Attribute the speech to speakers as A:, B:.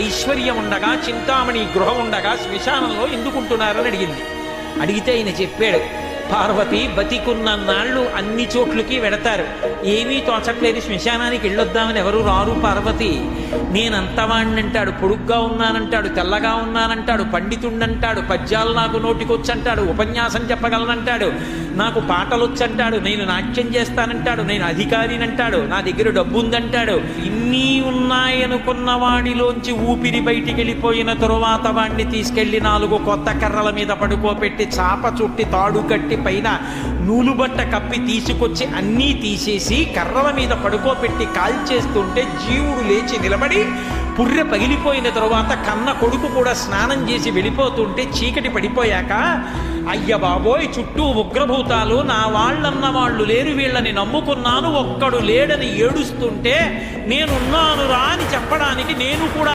A: ఐశ్వర్యం ఉండగా, చింతామణి గృహం ఉండగా శ్మశానంలో ఎందుకుంటున్నారని అడిగింది. అడిగితే ఆయన చెప్పాడు, పార్వతి బతికున్న నాళ్ళు అన్ని చోట్లకి వెడతారు, ఏమీ తోచట్లేదు, శ్మశానానికి వెళ్ళొద్దామని ఎవరు రారు పార్వతి. నేనంతవాణ్ణంటాడు, పొడుగ్గా ఉన్నానంటాడు, తెల్లగా ఉన్నానంటాడు, పండితుండంటాడు, పద్యాలు నాకు నోటికొచ్చంటాడు, ఉపన్యాసం చెప్పగలనంటాడు, నాకు పాటలొచ్చంటాడు, నేను నాట్యం చేస్తానంటాడు, నేను అధికారినంటాడు, నా దగ్గర డబ్బు ఉందంటాడు. ఇన్ని ఉన్నాయనుకున్న వాడిలోంచి ఊపిరి బయటికి వెళ్ళిపోయిన తరువాత వాడిని తీసుకెళ్లి 4 కొత్త కర్రల మీద పడుకోబెట్టి చాప చుట్టి తాడు కట్టి పైన నూలుబట్ట కప్పి తీసుకొచ్చి అన్నీ తీసేసి కర్రల మీద పడుకోబెట్టి కాల్చేస్తుంటే జీవుడు లేచి నిలబడి పుర్రె పగిలిపోయిన తరువాత కన్న కొడుకు కూడా స్నానం చేసి వెళ్ళిపోతుంటే చీకటి పడిపోయాక, అయ్య బాబోయ్ చుట్టూ ఉగ్రభూతాలు, నా వాళ్ళన్న వాళ్ళు లేరు, వీళ్ళని నమ్ముకున్నాను, ఒక్కడు లేడని ఏడుస్తుంటే నేనున్నాను రా అని చెప్పడానికి నేను కూడా